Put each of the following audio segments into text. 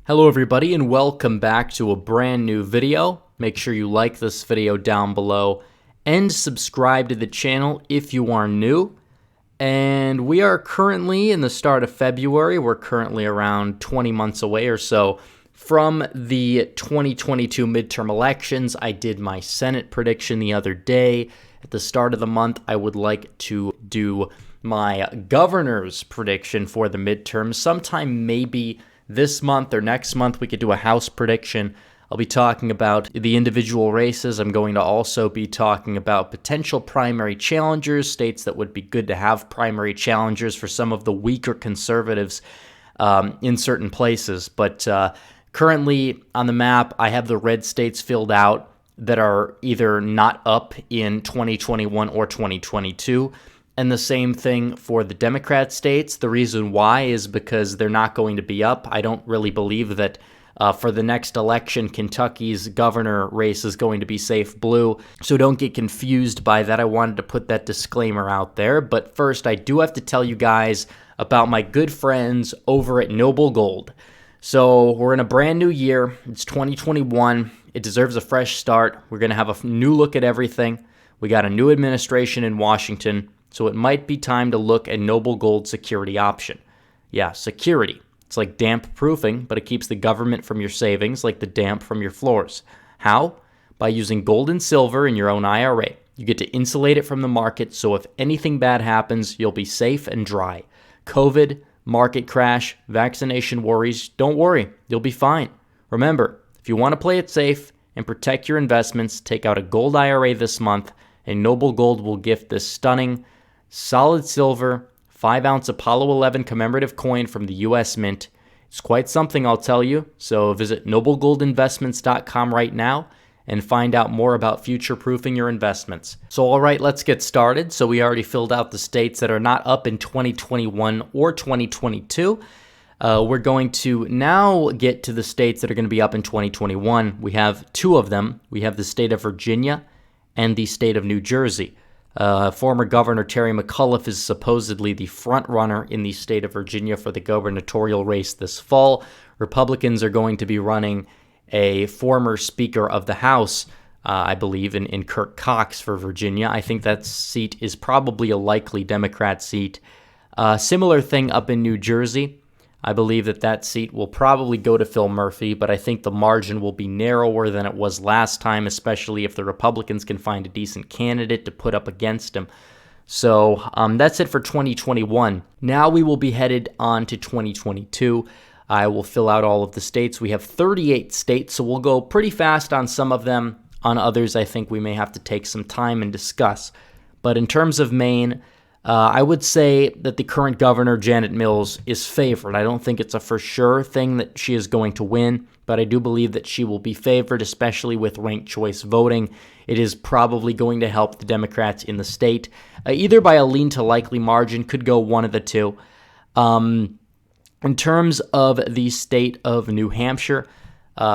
Hello everybody and welcome back to a brand new video. Make sure you like this video down below and subscribe to the channel if you are new. And we are currently in the start of February. We're currently around 20 months away or so from the 2022 midterm elections. I did my Senate prediction the other day. At the start of the month, I would like to do my governor's prediction for the midterms. Sometime maybe this month or next month, we could do a House prediction. I'll be talking about the individual races. I'm going to also be talking about potential primary challengers, states that would be good to have primary challengers for some of the weaker conservatives in certain places. But currently on the map, I have the red states filled out that are either not up in 2021 or 2022. And the same thing for the Democrat states. The reason why is because they're not going to be up. I don't really believe that for the next election, Kentucky's governor race is going to be safe blue. So don't get confused by that. I wanted to put that disclaimer out there. But first, I do have to tell you guys about my good friends over at Noble Gold. So we're in a brand new year. It's 2021. It deserves a fresh start. We're going to have a new look at everything. We got a new administration in Washington. So it might be time to look at Noble Gold security option. Yeah, security. It's like damp proofing, but it keeps the government from your savings like the damp from your floors. How? By using gold and silver in your own IRA. You get to insulate it from the market, so if anything bad happens, you'll be safe and dry. COVID, market crash, vaccination worries, don't worry, you'll be fine. Remember, if you want to play it safe and protect your investments, take out a gold IRA this month, and Noble Gold will gift this stunning solid silver, 5-ounce Apollo 11 commemorative coin from the U.S. Mint. It's quite something, I'll tell you. So visit noblegoldinvestments.com right now and find out more about future-proofing your investments. So all right, let's get started. So we already filled out the states that are not up in 2021 or 2022. We're going to now get to the states that are going to be up in 2021. We have two of them. We have the state of Virginia and the state of New Jersey. Former Governor Terry McAuliffe is supposedly the front runner in the state of Virginia for the gubernatorial race this fall. Republicans are going to be running a former Speaker of the House, I believe, in Kirk Cox for Virginia. I think that seat is probably a likely Democrat seat. Similar thing up in New Jersey. I believe that seat will probably go to Phil Murphy, but I think the margin will be narrower than it was last time, especially if the Republicans can find a decent candidate to put up against him. So that's it for 2021. Now we will be headed on to 2022. I will fill out all of the states. We have 38 states, so we'll go pretty fast on some of them. On others, I think we may have to take some time and discuss. But in terms of Maine, I would say that the current governor, Janet Mills, is favored. I don't think it's a for sure thing that she is going to win, but I do believe that she will be favored, especially with ranked choice voting. It is probably going to help the Democrats in the state, either by a lean to likely margin, could go one of the two. In terms of the state of New Hampshire,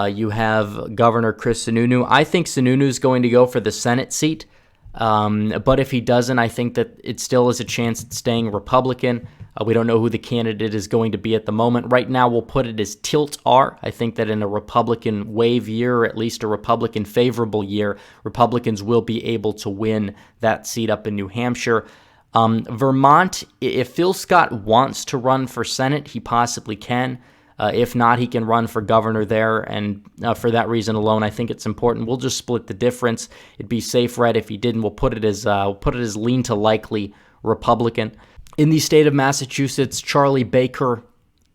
you have Governor Chris Sununu. I think Sununu is going to go for the Senate seat. But if he doesn't, I think that it still is a chance at staying Republican. We don't know who the candidate is going to be at the moment. Right now, we'll put it as tilt R. I think that in a Republican wave year, or at least a Republican favorable year, Republicans will be able to win that seat up in New Hampshire. Vermont, if Phil Scott wants to run for Senate, he possibly can. If not, he can run for governor there, and for that reason alone, I think it's important. We'll just split the difference. It'd be safe, Red, if he didn't. We'll put it as lean to likely Republican. In the state of Massachusetts, Charlie Baker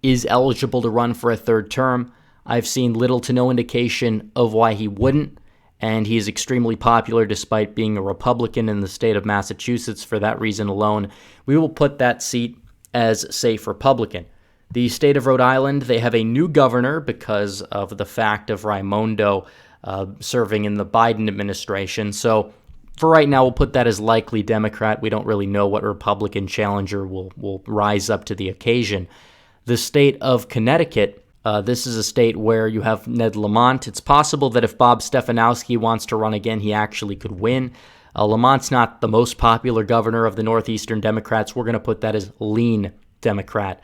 is eligible to run for a third term. I've seen little to no indication of why he wouldn't, and he is extremely popular despite being a Republican in the state of Massachusetts. For that reason alone, we will put that seat as safe Republican. The state of Rhode Island, they have a new governor because of the fact of Raimondo serving in the Biden administration. So for right now, we'll put that as likely Democrat. We don't really know what Republican challenger will rise up to the occasion. The state of Connecticut, this is a state where you have Ned Lamont. It's possible that if Bob Stefanowski wants to run again, he actually could win. Lamont's not the most popular governor of the Northeastern Democrats. We're going to put that as lean Democrat.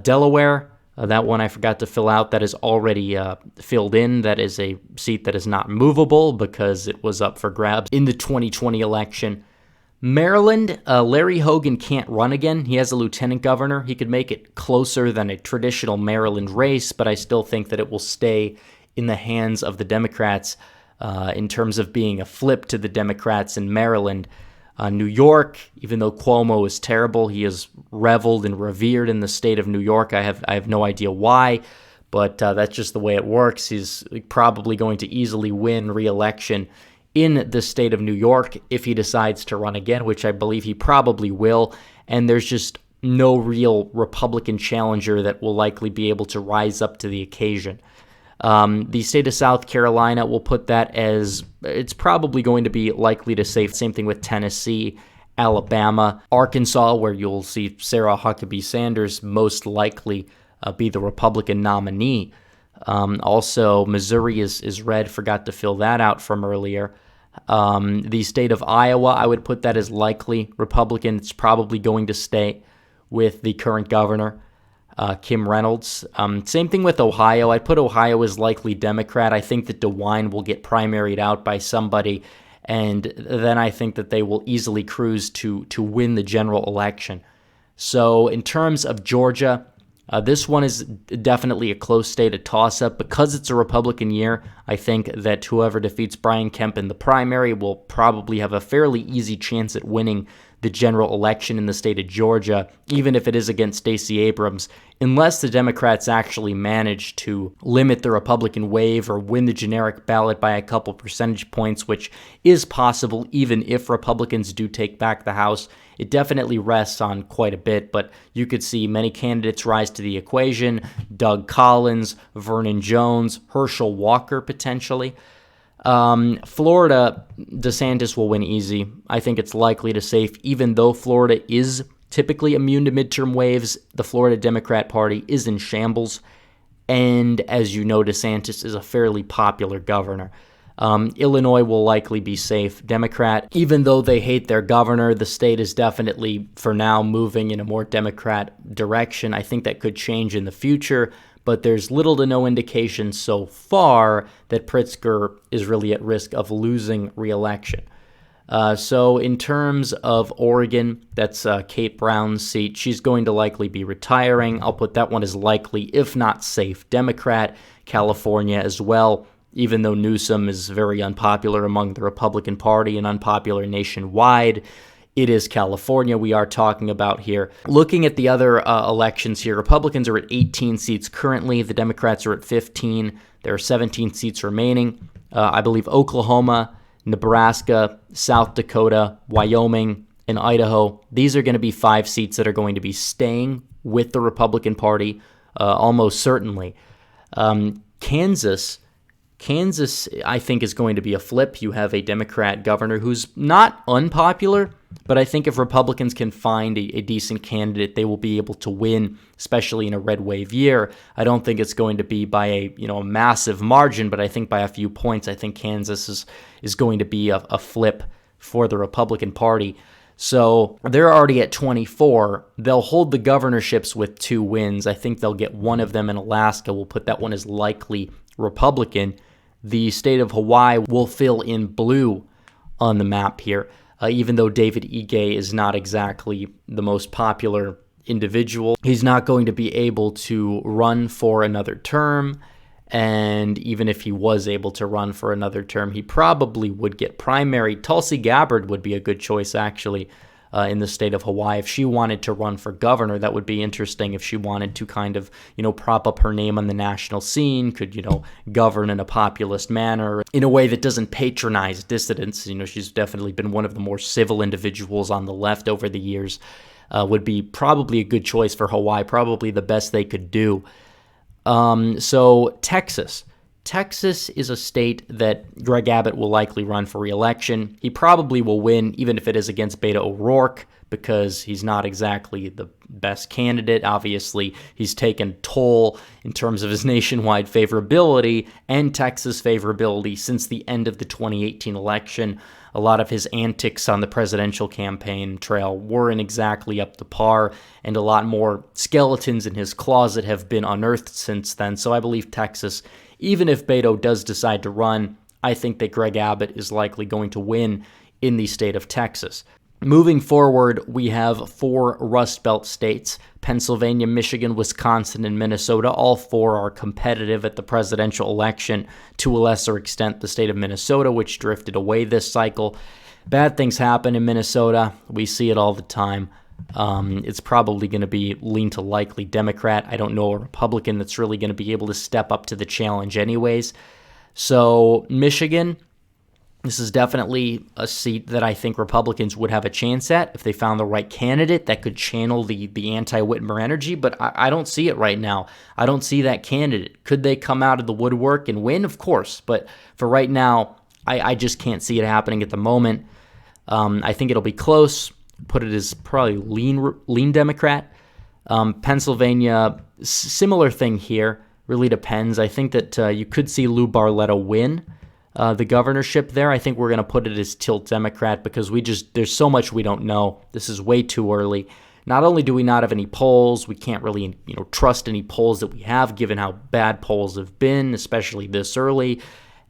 Delaware, That one I forgot to fill out. That is already filled in. That is a seat that is not movable because it was up for grabs in the 2020 election. Maryland, Larry Hogan can't run again. He has a lieutenant governor. He could make it closer than a traditional Maryland race, but I still think that it will stay in the hands of the Democrats in terms of being a flip to the Democrats in Maryland. New York, even though Cuomo is terrible, he is reveled and revered in the state of New York. I have no idea why, but that's just the way it works. He's probably going to easily win re-election in the state of New York if he decides to run again, which I believe he probably will, and there's just no real Republican challenger that will likely be able to rise up to the occasion. The state of South Carolina, will put that as it's probably going to be likely to say. Same thing with Tennessee, Alabama, Arkansas, where you'll see Sarah Huckabee Sanders most likely be the Republican nominee. Also, Missouri is red. Forgot to fill that out from earlier. The state of Iowa, I would put that as likely Republican. It's probably going to stay with the current governor, Kim Reynolds. Same thing with Ohio. I'd put Ohio as likely Democrat. I think that DeWine will get primaried out by somebody, and then I think that they will easily cruise to win the general election. So in terms of Georgia, this one is definitely a close state, a toss-up. Because it's a Republican year, I think that whoever defeats Brian Kemp in the primary will probably have a fairly easy chance at winning the general election in the state of Georgia, even if it is against Stacey Abrams, unless the Democrats actually manage to limit the Republican wave or win the generic ballot by a couple percentage points, which is possible even if Republicans do take back the House. It definitely rests on quite a bit, but you could see many candidates rise to the equation: Doug Collins, Vernon Jones, Herschel Walker potentially. Florida, DeSantis will win easy. I think it's likely to safe, even though Florida is typically immune to midterm waves. The Florida Democrat Party is in shambles, and as you know, DeSantis is a fairly popular governor. Illinois will likely be safe Democrat. Even though they hate their governor, the state is definitely, for now, moving in a more Democrat direction. I think that could change in the future, but there's little to no indication so far that Pritzker is really at risk of losing re-election. So in terms of Oregon, that's Kate Brown's seat. She's going to likely be retiring. I'll put that one as likely, if not safe, Democrat. California as well, even though Newsom is very unpopular among the Republican Party and unpopular nationwide. It is California we are talking about here. Looking at the other elections here, Republicans are at 18 seats currently. The Democrats are at 15. There are 17 seats remaining. I believe Oklahoma, Nebraska, South Dakota, Wyoming, and Idaho. These are going to be 5 seats that are going to be staying with the Republican Party, almost certainly. Kansas, I think, is going to be a flip. You have a Democrat governor who's not unpopular, but I think if Republicans can find a decent candidate, they will be able to win, especially in a red wave year. I don't think it's going to be by a massive margin, but I think by a few points. I think Kansas is going to be a flip for the Republican Party. So they're already at 24. They'll hold the governorships with 2 wins. I think they'll get one of them in Alaska. We'll put that one as likely Republican. The state of Hawaii will fill in blue on the map here, even though David Ige is not exactly the most popular individual. He's not going to be able to run for another term, and even if he was able to run for another term, he probably would get primary. Tulsi Gabbard would be a good choice, actually, in the state of Hawaii. If she wanted to run for governor, that would be interesting. If she wanted to kind of, prop up her name on the national scene, could, govern in a populist manner in a way that doesn't patronize dissidents. She's definitely been one of the more civil individuals on the left over the years. Would be probably a good choice for Hawaii, probably the best they could do. So Texas. Texas is a state that Greg Abbott will likely run for re-election. He probably will win, even if it is against Beto O'Rourke, because he's not exactly the best candidate. Obviously, he's taken toll in terms of his nationwide favorability and Texas favorability since the end of the 2018 election. A lot of his antics on the presidential campaign trail weren't exactly up to par, and a lot more skeletons in his closet have been unearthed since then. So I believe Texas, even if Beto does decide to run, I think that Greg Abbott is likely going to win in the state of Texas. Moving forward, we have 4 Rust Belt states: Pennsylvania, Michigan, Wisconsin, and Minnesota. All 4 are competitive at the presidential election, to a lesser extent the state of Minnesota, which drifted away this cycle. Bad things happen in Minnesota. We see it all the time. It's probably going to be lean to likely Democrat. I don't know a Republican that's really going to be able to step up to the challenge anyways. So Michigan, this is definitely a seat that I think Republicans would have a chance at if they found the right candidate that could channel the anti-Whitmer energy, but I don't see it right now. I don't see that candidate. Could they come out of the woodwork and win? Of course, but for right now, I just can't see it happening at the moment. I think it'll be close. Put it as probably lean Democrat. Pennsylvania, similar thing here. Really depends. I think that you could see Lou Barletta win the governorship there. I think we're going to put it as tilt Democrat because there's so much we don't know. This is way too early. Not only do we not have any polls, we can't really trust any polls that we have given how bad polls have been, especially this early,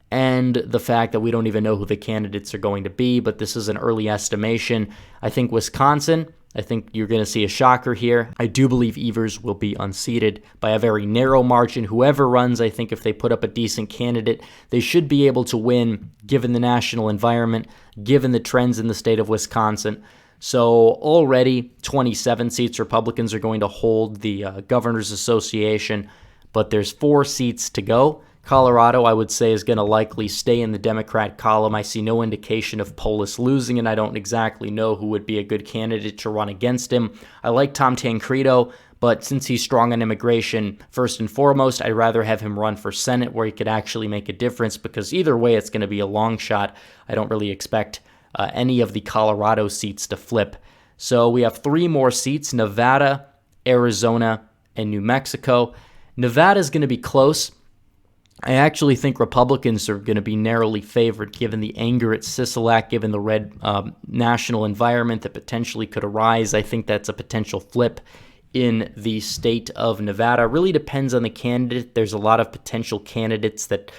and the fact that we don't even know who the candidates are going to be, but this is an early estimation. I think Wisconsin, I think you're going to see a shocker here. I do believe Evers will be unseated by a very narrow margin. Whoever runs, I think if they put up a decent candidate, they should be able to win given the national environment, given the trends in the state of Wisconsin. So already 27 seats Republicans are going to hold the Governors Association, but there's 4 seats to go. Colorado, I would say, is going to likely stay in the Democrat column. I see no indication of Polis losing, and I don't exactly know who would be a good candidate to run against him. I like Tom Tancredo, but since he's strong on immigration, first and foremost, I'd rather have him run for Senate where he could actually make a difference, because either way, it's going to be a long shot. I don't really expect any of the Colorado seats to flip. So we have 3 more seats: Nevada, Arizona, and New Mexico. Nevada is going to be close. I actually think Republicans are going to be narrowly favored given the anger at Sisolak, given the red national environment that potentially could arise. I think that's a potential flip in the state of Nevada. It really depends on the candidate. There's a lot of potential candidates that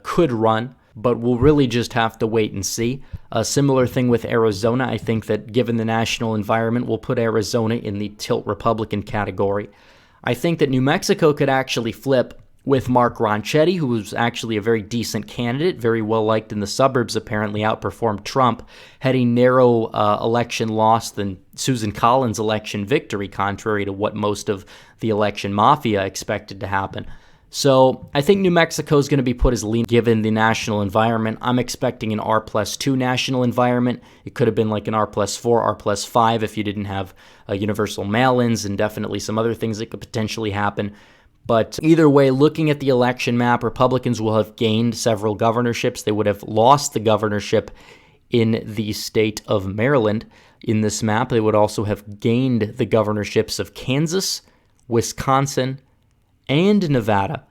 could run, but we'll really just have to wait and see. A similar thing with Arizona. I think that given the national environment, we'll put Arizona in the tilt Republican category. I think that New Mexico could actually flip with Mark Ronchetti, who was actually a very decent candidate, very well liked in the suburbs, apparently outperformed Trump, had a narrow election loss than Susan Collins' election victory, contrary to what most of the election mafia expected to happen. So I think New Mexico is going to be put as lean given the national environment. I'm expecting an R+2 national environment. It could have been like an R+4, R+5 if you didn't have universal mail-ins and definitely some other things that could potentially happen. But either way, looking at the election map, Republicans will have gained several governorships. They would have lost the governorship in the state of Maryland in this map. They would also have gained the governorships of Kansas, Wisconsin, and Nevada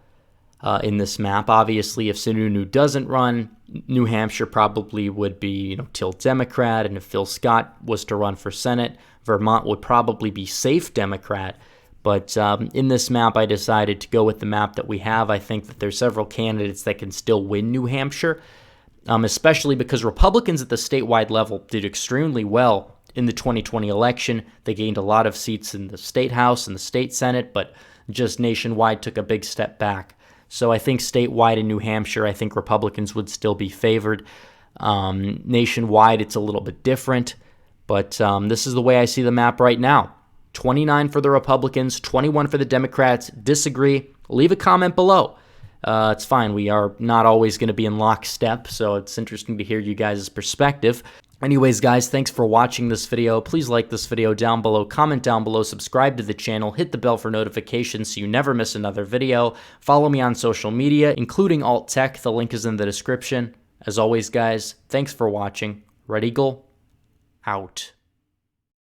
in this map. Obviously, if Sununu doesn't run, New Hampshire probably would be tilt Democrat, and if Phil Scott was to run for Senate, Vermont would probably be safe Democrat. But in this map, I decided to go with the map that we have. I think that there's several candidates that can still win New Hampshire, especially because Republicans at the statewide level did extremely well in the 2020 election. They gained a lot of seats in the state house and the state senate, but just nationwide took a big step back. So I think statewide in New Hampshire, I think Republicans would still be favored. Nationwide, it's a little bit different, but this is the way I see the map right now. 29 for the Republicans, 21 for the Democrats. Disagree? Leave a comment below. It's fine. We are not always going to be in lockstep, so it's interesting to hear you guys' perspective. Anyways, guys, thanks for watching this video. Please like this video down below, comment down below, subscribe to the channel, hit the bell for notifications so you never miss another video. Follow me on social media, including Alt Tech. The link is in the description. As always, guys, thanks for watching. Red Eagle, out.